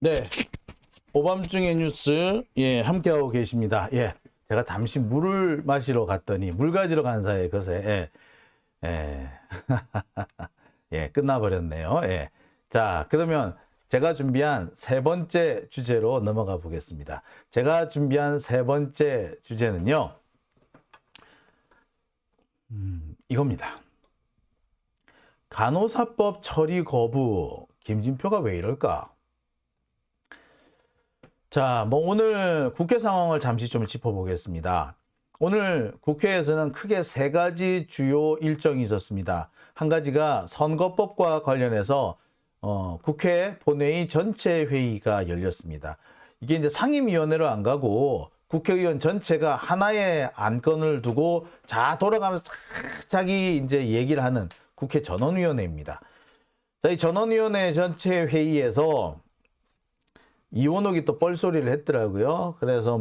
네, 오밤중의 뉴스 함께하고 계십니다. 제가 잠시 물을 마시러 갔더니 물 가지러 간 사이에 그새 끝나버렸네요. 자, 그러면 제가 준비한 세 번째 주제로 넘어가 보겠습니다. 제가 준비한 세 번째 주제는요, 이겁니다. 간호사법 처리 거부, 김진표가 왜 이럴까? 자, 오늘 국회 상황을 잠시 좀 짚어보겠습니다. 오늘 국회에서는 크게 세 가지 주요 일정이 있었습니다. 한 가지가 선거법과 관련해서 국회 본회의 전체 회의가 열렸습니다. 이게 이제 상임위원회로 안 가고 국회의원 전체가 하나의 안건을 두고 돌아가면서 자기 이제 얘기를 하는 국회 전원위원회입니다. 자, 이 전원위원회 전체 회의에서 이원욱이 또 뻘소리를 했더라고요. 그래서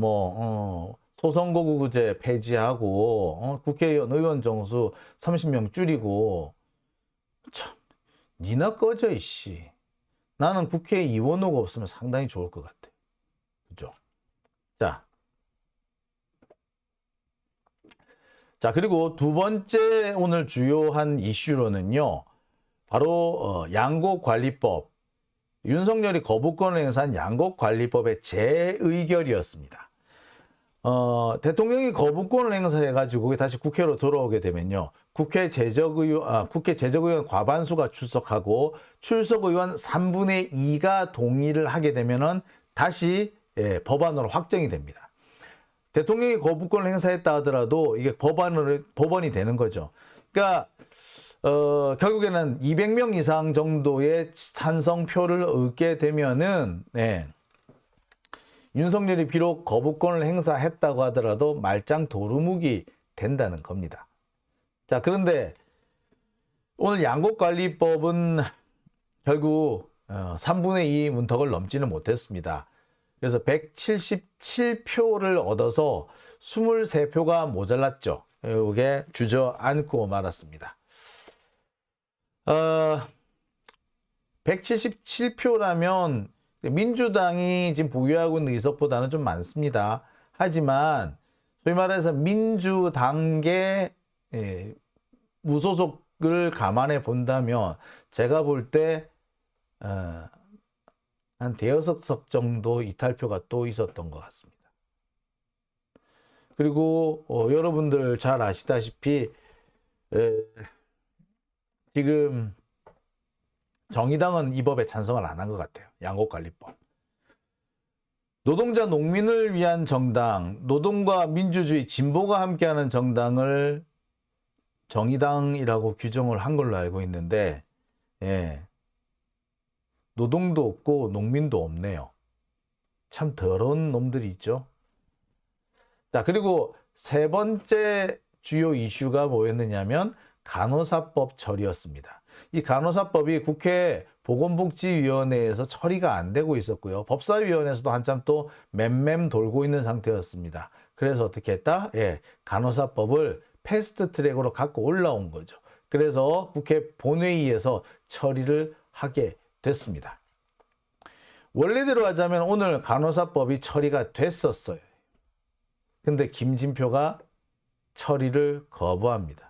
소선거구제 폐지하고 국회의원 의원 정수 30명 줄이고 참 니나 꺼져 이씨. 나는 국회에 이원욱 없으면 상당히 좋을 것 같아. 그죠? 자 그리고 두 번째 오늘 주요한 이슈로는요. 바로 양곡관리법. 윤석열이 거부권을 행사한 양곡관리법의 재의결이었습니다. 대통령이 거부권을 행사해가지고 다시 국회로 돌아오게 되면요. 국회 제적의원 과반수가 출석하고 출석의원 3분의 2가 동의를 하게 되면은 다시 법안으로 확정이 됩니다. 대통령이 거부권을 행사했다 하더라도 이게 법원이 되는 거죠. 그러니까 결국에는 200명 이상 정도의 찬성표를 얻게 되면은 윤석열이 비록 거부권을 행사했다고 하더라도 말짱 도루묵이 된다는 겁니다. 자, 그런데 오늘 양곡관리법은 결국 3분의 2 문턱을 넘지는 못했습니다. 그래서 177표를 얻어서 23표가 모자랐죠. 이게 주저앉고 말았습니다. 177표라면 민주당이 지금 보유하고 있는 의석보다는 좀 많습니다. 하지만 소위 말해서 민주당계 무소속을 감안해 본다면 제가 볼 때 한 대여섯 석 정도 이탈표가 또 있었던 것 같습니다. 그리고 여러분들 잘 아시다시피 지금 정의당은 이 법에 찬성을 안 한 것 같아요. 양곡관리법. 노동자 농민을 위한 정당, 노동과 민주주의 진보가 함께하는 정당을 정의당이라고 규정을 한 걸로 알고 있는데 노동도 없고 농민도 없네요. 참 더러운 놈들이 있죠. 자, 그리고 세 번째 주요 이슈가 뭐였느냐면 간호사법 처리였습니다. 이 간호사법이 국회 보건복지위원회에서 처리가 안 되고 있었고요. 법사위원회에서도 한참 또 맴맴 돌고 있는 상태였습니다. 그래서 어떻게 했다? 간호사법을 패스트 트랙으로 갖고 올라온 거죠. 그래서 국회 본회의에서 처리를 하게 됐습니다. 원래대로 하자면 오늘 간호사법이 처리가 됐었어요. 근데 김진표가 처리를 거부합니다.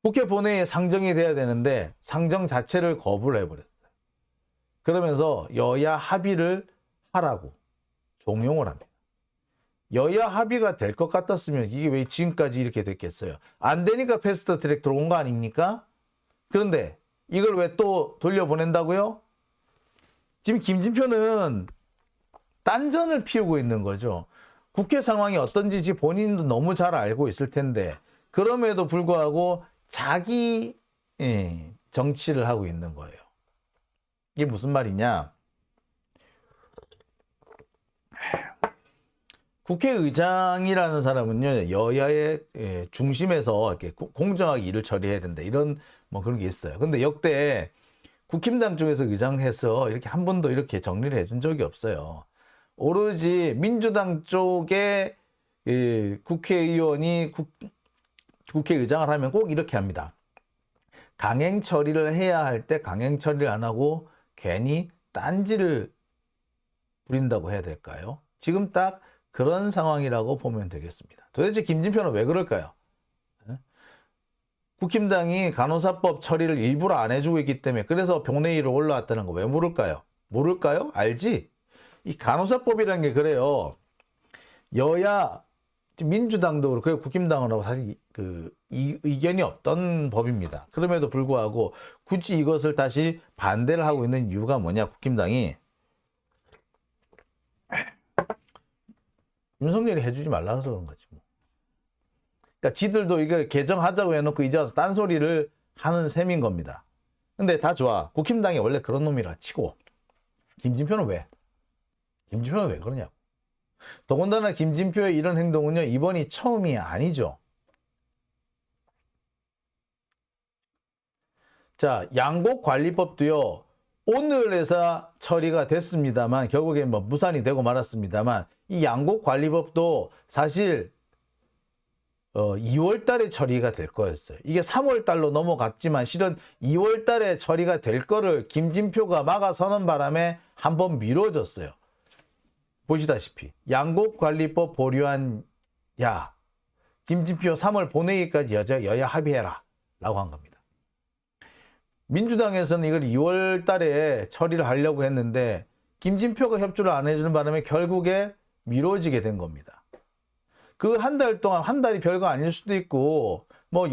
국회 본회의에 상정이 돼야 되는데 상정 자체를 거부를 해버렸어요. 그러면서 여야 합의를 하라고 종용을 합니다. 여야 합의가 될 것 같았으면 이게 왜 지금까지 이렇게 됐겠어요? 안 되니까 패스트 트랙 들어온 거 아닙니까? 그런데 이걸 왜 또 돌려보낸다고요? 지금 김진표는 딴전을 피우고 있는 거죠. 국회 상황이 어떤지 본인도 너무 잘 알고 있을 텐데 그럼에도 불구하고 자기 정치를 하고 있는 거예요. 이게 무슨 말이냐? 국회의장이라는 사람은요, 여야의 중심에서 이렇게 공정하게 일을 처리해야 된다. 이런 그런 게 있어요. 근데 역대 국힘당 쪽에서 의장해서 이렇게 한 번도 이렇게 정리를 해준 적이 없어요. 오로지 민주당 쪽에 국회의원이 국회의장을 하면 꼭 이렇게 합니다. 강행 처리를 해야 할 때 강행 처리를 안 하고 괜히 딴지를 부린다고 해야 될까요? 지금 딱 그런 상황이라고 보면 되겠습니다. 도대체 김진표는 왜 그럴까요? 국힘당이 간호사법 처리를 일부러 안 해주고 있기 때문에 그래서 본회의로 올라왔다는 거 왜 모를까요? 모를까요? 알지? 이 간호사법이라는 게 그래요. 여야 민주당도 그렇고 국힘당하고 사실 이 의견이 없던 법입니다. 그럼에도 불구하고 굳이 이것을 다시 반대를 하고 있는 이유가 뭐냐? 국힘당이 윤석열이 해주지 말라서 그런 거지 뭐. 그러니까 지들도 이거 개정하자고 해놓고 이제 와서 딴소리를 하는 셈인 겁니다. 근데 다 좋아. 국힘당이 원래 그런 놈이라 치고 김진표는 왜? 김진표는 왜 그러냐고. 더군다나 김진표의 이런 행동은요, 이번이 처음이 아니죠. 자, 양곡관리법도요, 오늘에서 처리가 됐습니다만, 결국엔 뭐 무산이 되고 말았습니다만, 이 양곡관리법도 사실 2월 달에 처리가 될 거였어요. 이게 3월 달로 넘어갔지만 실은 2월 달에 처리가 될 거를 김진표가 막아서는 바람에 한번 미뤄졌어요. 보시다시피 양곡관리법 보류한 김진표 3월 본회의까지 여야 합의해라 라고 한 겁니다. 민주당에서는 이걸 2월 달에 처리를 하려고 했는데 김진표가 협조를 안 해주는 바람에 결국에 미뤄지게 된 겁니다. 그 한 달 동안, 한 달이 별거 아닐 수도 있고 뭐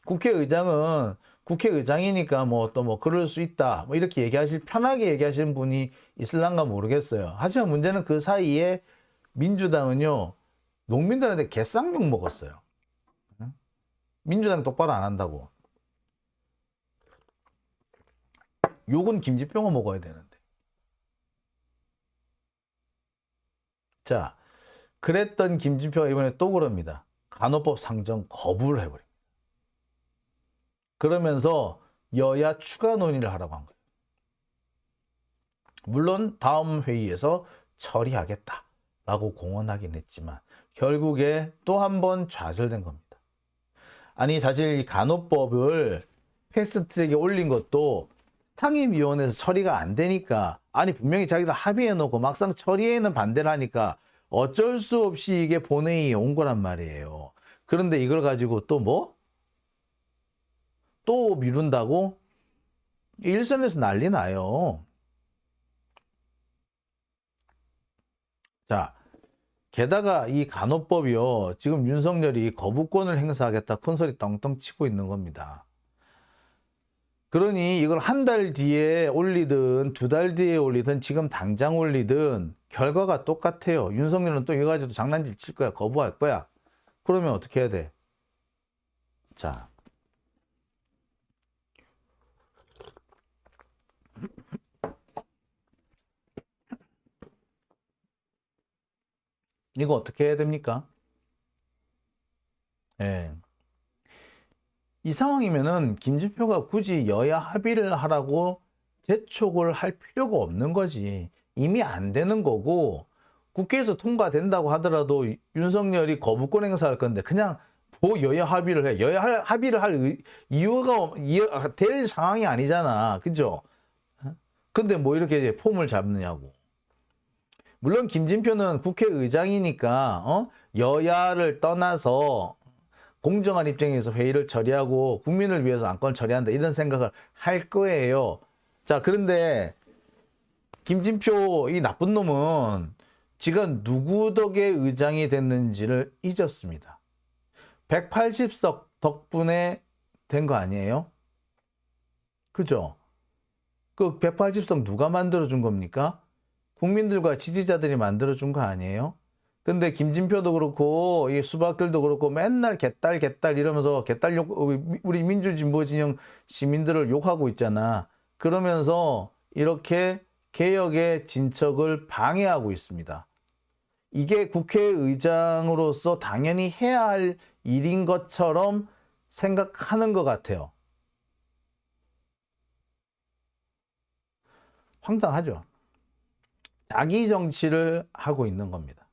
국회의장은 국회의장이니까 또 그럴 수 있다 이렇게 편하게 얘기하시는 분이 있을란가 모르겠어요. 하지만 문제는 그 사이에 민주당은요, 농민들한테 개쌍욕 먹었어요. 민주당 똑바로 안 한다고. 욕은 김진표가 먹어야 되는데. 자, 그랬던 김진표가 이번에 또 그럽니다. 간호법 상정 거부를 해버립니다. 그러면서 여야 추가 논의를 하라고 한 거예요. 물론 다음 회의에서 처리하겠다라고 공언하긴 했지만 결국에 또 한 번 좌절된 겁니다. 아니 사실 이 간호법을 패스트트랙에 올린 것도 상임위원회에서 처리가 안 되니까, 아니 분명히 자기들 합의해 놓고 막상 처리에는 반대를 하니까 어쩔 수 없이 이게 본회의에 온 거란 말이에요. 그런데 이걸 가지고 또 미룬다고? 일선에서 난리 나요. 자, 게다가 이 간호법이요, 지금 윤석열이 거부권을 행사하겠다 큰 소리 떵떵 치고 있는 겁니다. 그러니 이걸 한 달 뒤에 올리든 2달 뒤에 올리든 지금 당장 올리든 결과가 똑같아요. 윤석열은 또 이거 가지고 장난질 칠 거야. 거부할 거야. 그러면 어떻게 해야 돼? 자, 이거 어떻게 해야 됩니까? 예. 이 상황이면은 김진표가 굳이 여야 합의를 하라고 재촉을 할 필요가 없는 거지. 이미 안 되는 거고, 국회에서 통과된다고 하더라도 윤석열이 거부권 행사할 건데 그냥 여야 합의를 해. 여야 합의를 할 이유가 될 상황이 아니잖아. 그죠? 근데 뭐 이렇게 폼을 잡느냐고. 물론 김진표는 국회의장이니까 여야를 떠나서 공정한 입장에서 회의를 처리하고 국민을 위해서 안건을 처리한다 이런 생각을 할 거예요. 자, 그런데 김진표 이 나쁜 놈은 지금 누구 덕에 의장이 됐는지를 잊었습니다. 180석 덕분에 된 거 아니에요? 그죠? 그 180석 누가 만들어준 겁니까? 국민들과 지지자들이 만들어준 거 아니에요? 근데 김진표도 그렇고 이 수박들도 그렇고 맨날 개딸 이러면서 개딸 욕, 우리 민주진보 진영 시민들을 욕하고 있잖아. 그러면서 이렇게 개혁의 진척을 방해하고 있습니다. 이게 국회의장으로서 당연히 해야 할 일인 것처럼 생각하는 것 같아요. 황당하죠. 자기 정치를 하고 있는 겁니다.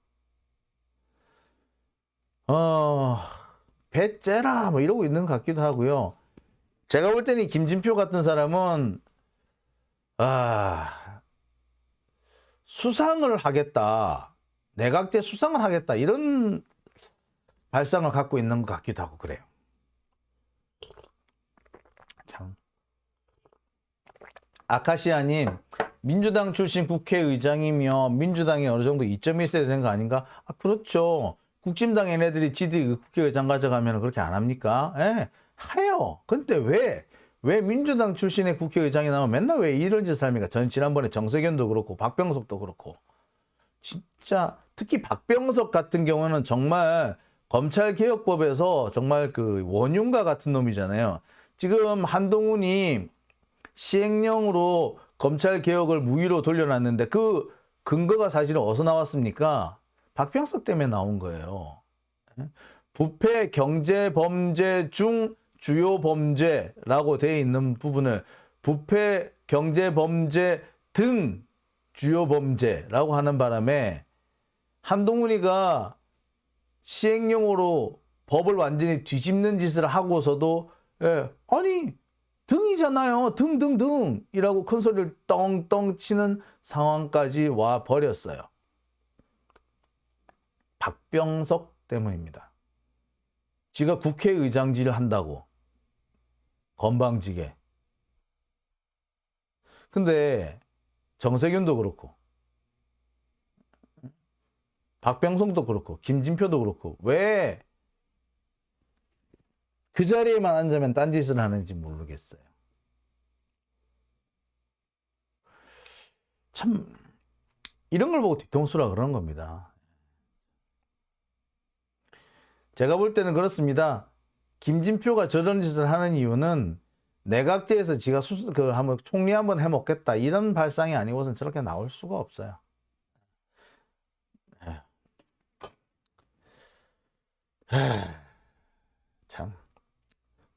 배째라 뭐 이러고 있는 것 같기도 하고요. 제가 볼 때는 김진표 같은 사람은 수상을 하겠다, 내각제 수상을 하겠다, 이런 발상을 갖고 있는 것 같기도 하고 그래요. 참. 아카시아님, 민주당 출신 국회의장이며 민주당이 어느 정도 이점이 있어야 되는 거 아닌가? 그렇죠. 국진당 얘네들이 지들이 국회의장 가져가면 그렇게 안 합니까? 예, 해요. 근데 왜 민주당 출신의 국회의장이 나오면 맨날 왜 이런 짓을 합니까? 지난번에 정세균도 그렇고 박병석도 그렇고. 진짜 특히 박병석 같은 경우는 정말 검찰개혁법에서 정말 그 원흉과 같은 놈이잖아요. 지금 한동훈이 시행령으로 검찰개혁을 무위로 돌려놨는데 그 근거가 사실은 어디서 나왔습니까? 박병석 때문에 나온 거예요. 부패 경제범죄 중 주요 범죄라고 되어 있는 부분을 부패 경제범죄 등 주요 범죄라고 하는 바람에 한동훈이가 시행령으로 법을 완전히 뒤집는 짓을 하고서도 아니 등이잖아요, 등이라고 큰 소리를 떵떵 치는 상황까지 와 버렸어요. 박병석 때문입니다. 지가 국회의장직을 한다고 건방지게. 근데 정세균도 그렇고 박병석도 그렇고 김진표도 그렇고 왜 그 자리에만 앉으면 딴짓을 하는지 모르겠어요. 참 이런 걸 보고 뒤통수라 그러는 겁니다. 제가 볼 때는 그렇습니다. 김진표가 저런 짓을 하는 이유는 내각제에서 지가 한번 총리 한번 해먹겠다 이런 발상이 아니고선 저렇게 나올 수가 없어요. 참.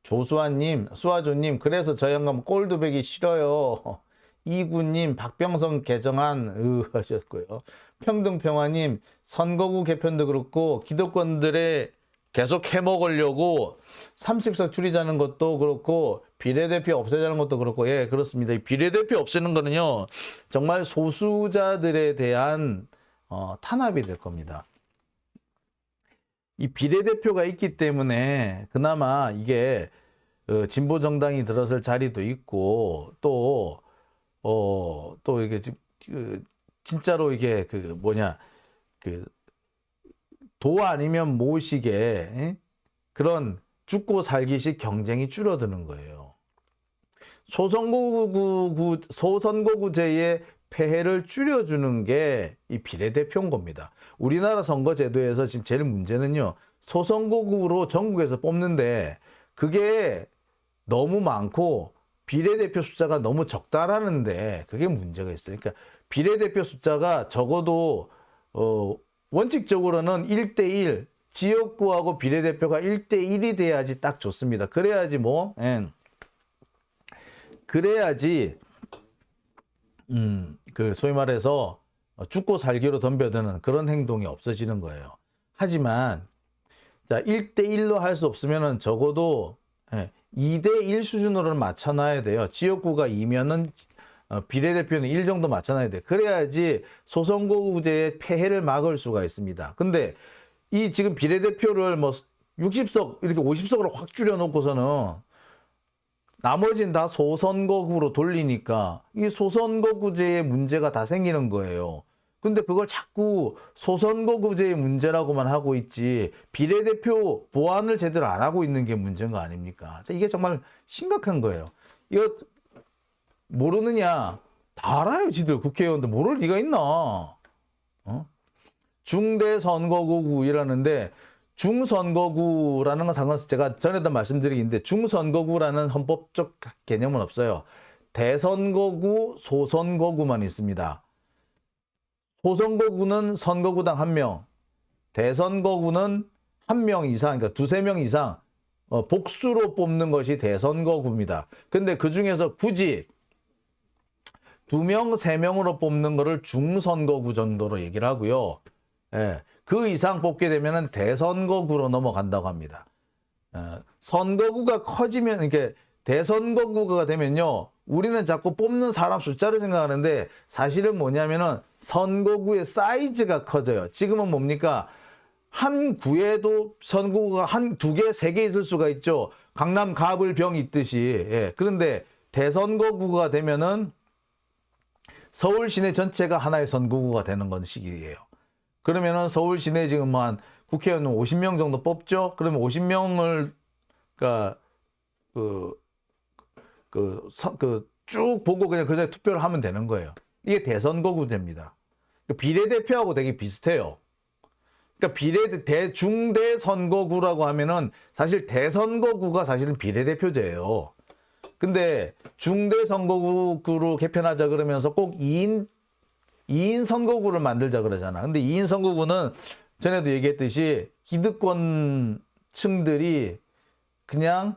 조수아님, 수아조님, 그래서 저 영감 꼴드백이 싫어요. 이구님, 박병석 개정안 하셨고요. 평등평화님, 선거구 개편도 그렇고 기득권들의 계속 해먹으려고 30석 줄이자는 것도 그렇고 비례대표 없애자는 것도 그렇고, 예, 그렇습니다. 이 비례대표 없애는 거는요 정말 소수자들에 대한 탄압이 될 겁니다. 이 비례대표가 있기 때문에 그나마 이게 진보 정당이 들어설 자리도 있고 또 이게 진짜로 이게 도 아니면 모식의 그런 죽고 살기식 경쟁이 줄어드는 거예요. 소선거구제의 폐해를 줄여주는 게 이 비례대표인 겁니다. 우리나라 선거제도에서 지금 제일 문제는요, 소선거구로 전국에서 뽑는데 그게 너무 많고 비례대표 숫자가 너무 적다라는데 그게 문제가 있어요. 그러니까 비례대표 숫자가 적어도 원칙적으로는 1대1, 지역구하고 비례대표가 1대1이 돼야지 딱 좋습니다. 그래야지 그래야지 소위 말해서 죽고 살기로 덤벼드는 그런 행동이 없어지는 거예요. 하지만 자, 1대1로 할 수 없으면은 적어도 2대1 수준으로는 맞춰놔야 돼요. 지역구가 2면은 비례대표는 1 정도 맞춰놔야 돼. 그래야지 소선거구제의 폐해를 막을 수가 있습니다. 근데 이 지금 비례대표를 60석 이렇게 50석으로 확 줄여놓고서는 나머지는 다 소선거구로 돌리니까 이 소선거구제의 문제가 다 생기는 거예요. 근데 그걸 자꾸 소선거구제의 문제라고만 하고 있지 비례대표 보완을 제대로 안 하고 있는 게 문제인 거 아닙니까? 이게 정말 심각한 거예요. 이거 모르느냐? 다 알아요, 지들 국회의원들. 모를 리가 있나? 중대선거구 이라는데 중선거구라는 건 상관없어요. 제가 전에도 말씀드리긴데 중선거구라는 헌법적 개념은 없어요. 대선거구, 소선거구만 있습니다. 소선거구는 선거구당 1명, 대선거구는 1명 이상, 그러니까 2~3명 이상 복수로 뽑는 것이 대선거구입니다. 근데 그 중에서 굳이 2명, 3명으로 뽑는 거를 중선거구 정도로 얘기를 하고요. 예, 그 이상 뽑게 되면 대선거구로 넘어간다고 합니다. 선거구가 커지면, 이게 대선거구가 되면요, 우리는 자꾸 뽑는 사람 숫자를 생각하는데 사실은 뭐냐면은 선거구의 사이즈가 커져요. 지금은 뭡니까? 한 구에도 선거구가 한 두 개, 세 개 있을 수가 있죠. 강남 가불병 있듯이. 예. 그런데 대선거구가 되면은 서울 시내 전체가 하나의 선거구가 되는 건 시기예요. 그러면은 서울 시내 지금 한 국회의원 50명 정도 뽑죠. 그러면 50명을 그러니까 쭉 보고 그냥 그냥 투표를 하면 되는 거예요. 이게 대선거구제입니다. 비례대표하고 되게 비슷해요. 그러니까 대중대 선거구라고 하면은 사실 대선거구가 사실은 비례대표제예요. 근데 중대 선거구로 개편하자 그러면서 꼭 2인 선거구를 만들자 그러잖아. 근데 2인 선거구는 전에도 얘기했듯이 기득권 층들이 그냥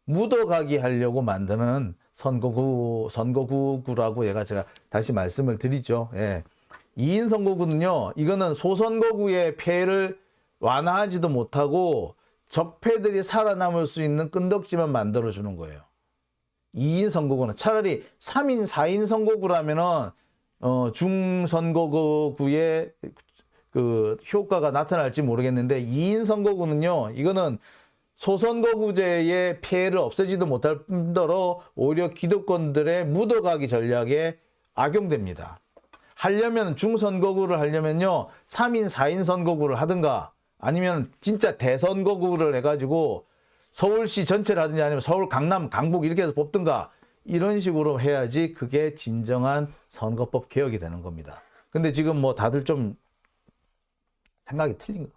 묻어가기 하려고 만드는 선거구라고 제가 다시 말씀을 드리죠. 2인 선거구는요, 이거는 소선거구의 폐해를 완화하지도 못하고 적폐들이 살아남을 수 있는 끈덕지만 만들어주는 거예요. 2인 선거구는 차라리 3인, 4인 선거구라면은 중선거구의 그 효과가 나타날지 모르겠는데 2인 선거구는요, 이거는 소선거구제의 폐해를 없애지도 못할 뿐더러 오히려 기득권들의 묻어가기 전략에 악용됩니다. 하려면 중선거구를 하려면요, 3인, 4인 선거구를 하든가 아니면 진짜 대선거구를 해가지고 서울시 전체를 하든지 아니면 서울, 강남, 강북 이렇게 해서 뽑든가 이런 식으로 해야지 그게 진정한 선거법 개혁이 되는 겁니다. 근데 지금 뭐 다들 좀 생각이 틀린 것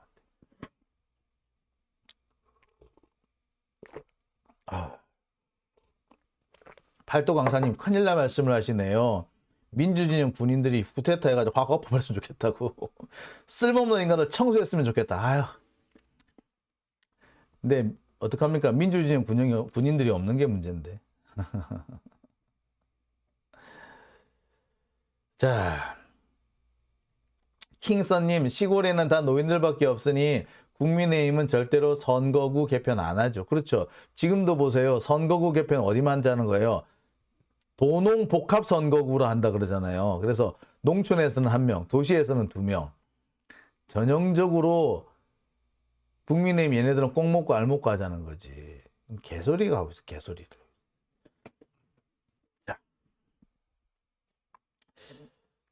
같아요. 팔도 강사님 큰일 날 말씀을 하시네요. 민주진영 군인들이 후퇴타 해가지고 확 엎어버렸으면 좋겠다고. 쓸모없는 인간들 청소했으면 좋겠다. 아휴. 근데 어떡합니까? 민주진영 군인들이 없는 게 문제인데. 자, 킹선님, 시골에는 다 노인들밖에 없으니 국민의힘은 절대로 선거구 개편 안 하죠. 그렇죠. 지금도 보세요. 선거구 개편 어디만 하자는 거예요? 도농 복합 선거구로 한다 그러잖아요. 그래서 농촌에서는 1명, 도시에서는 2명. 전형적으로 국민의힘 얘네들은 꼭 먹고 알 먹고 하자는 거지. 개소리가 하고 있어, 개소리를.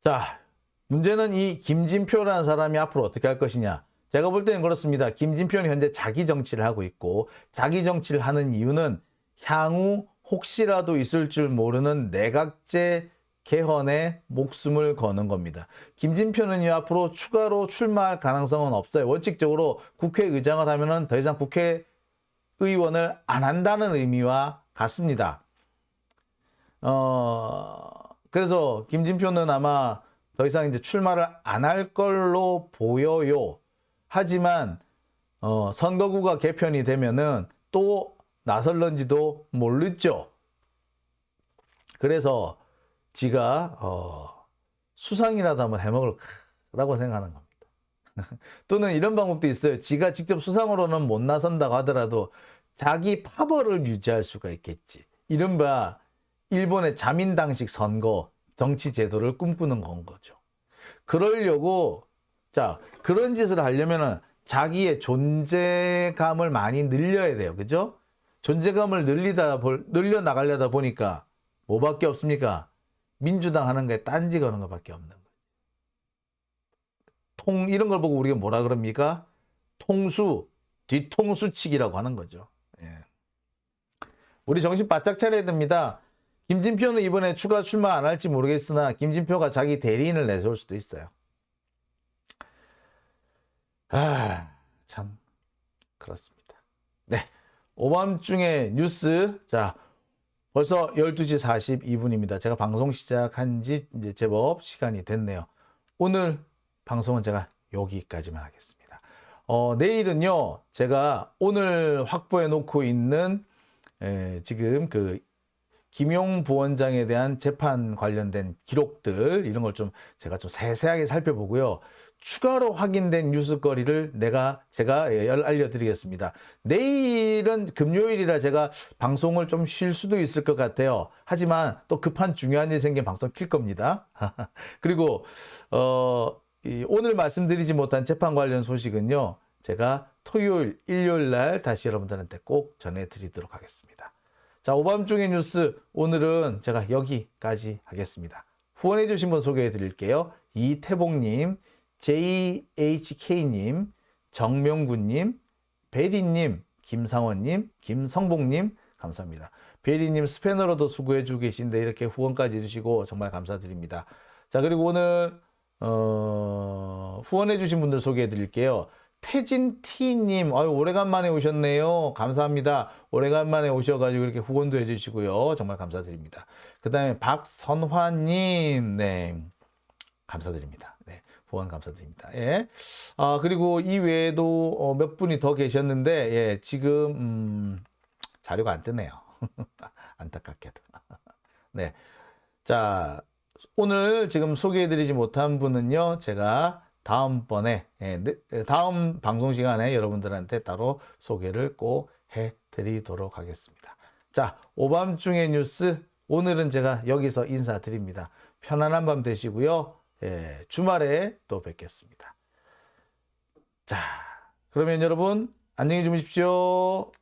자, 문제는 이 김진표라는 사람이 앞으로 어떻게 할 것이냐. 제가 볼 때는 그렇습니다. 김진표는 현재 자기 정치를 하고 있고, 자기 정치를 하는 이유는 향후 혹시라도 있을 줄 모르는 내각제 개헌에 목숨을 거는 겁니다. 김진표는요, 앞으로 추가로 출마할 가능성은 없어요. 원칙적으로 국회의장을 하면은 더 이상 국회의원을 안 한다는 의미와 같습니다. 그래서 김진표는 아마 더 이상 이제 출마를 안 할 걸로 보여요. 하지만 선거구가 개편이 되면은 또 나설런지도 모르죠. 그래서 지가 수상이라도 한번 해먹을까라고 생각하는 겁니다. 또는 이런 방법도 있어요. 지가 직접 수상으로는 못 나선다고 하더라도 자기 파벌을 유지할 수가 있겠지. 이른바 일본의 자민당식 선거 정치 제도를 꿈꾸는 건 거죠. 그러려고 그런 짓을 하려면은 자기의 존재감을 많이 늘려야 돼요. 그죠? 존재감을 늘려 나가려다 보니까 뭐밖에 없습니까? 민주당 하는 거에 딴지 거는 것밖에 없는 거예요. 이런 걸 보고 우리가 뭐라 그럽니까? 뒤통수치기라고 하는 거죠. 예. 우리 정신 바짝 차려야 됩니다. 김진표는 이번에 추가 출마 안 할지 모르겠으나 김진표가 자기 대리인을 내세울 수도 있어요. 참 그렇습니다. 네, 오밤중에 뉴스. 자, 벌써 12시 42분입니다. 제가 방송 시작한 지 이제 제법 시간이 됐네요. 오늘 방송은 제가 여기까지만 하겠습니다. 내일은요, 제가 오늘 확보해 놓고 있는 지금 김용 부원장에 대한 재판 관련된 기록들, 이런 걸 제가 좀 세세하게 살펴보고요. 추가로 확인된 뉴스거리를 제가 알려드리겠습니다. 내일은 금요일이라 제가 방송을 좀 쉴 수도 있을 것 같아요. 하지만 또 급한 중요한 일이 생기면 방송 킬 겁니다. 그리고 오늘 말씀드리지 못한 재판 관련 소식은요, 제가 토요일, 일요일 날 다시 여러분들한테 꼭 전해드리도록 하겠습니다. 자, 오밤중의 뉴스 오늘은 제가 여기까지 하겠습니다. 후원해주신 분 소개해드릴게요. 이태봉님, JHK님, 정명구님, 베리님, 김상원님, 김성봉님 감사합니다. 베리님 스패너로도 수고해주고 계신데 이렇게 후원까지 해주시고 정말 감사드립니다. 자, 그리고 오늘 후원해주신 분들 소개해드릴게요. 태진T님, 오래간만에 오셨네요. 감사합니다. 오래간만에 오셔가지고 이렇게 후원도 해주시고요. 정말 감사드립니다. 그 다음에 박선화님, 네, 감사드립니다. 네, 후원 감사드립니다. 예. 그리고 이 외에도 몇 분이 더 계셨는데, 예, 지금 자료가 안 뜨네요. 안타깝게도. 네, 자, 오늘 지금 소개해드리지 못한 분은요, 제가 다음번에, 다음 방송 시간에 여러분들한테 따로 소개를 꼭 해드리도록 하겠습니다. 자, 오밤중의 뉴스, 오늘은 제가 여기서 인사드립니다. 편안한 밤 되시고요. 주말에 또 뵙겠습니다. 자, 그러면 여러분, 안녕히 주무십시오.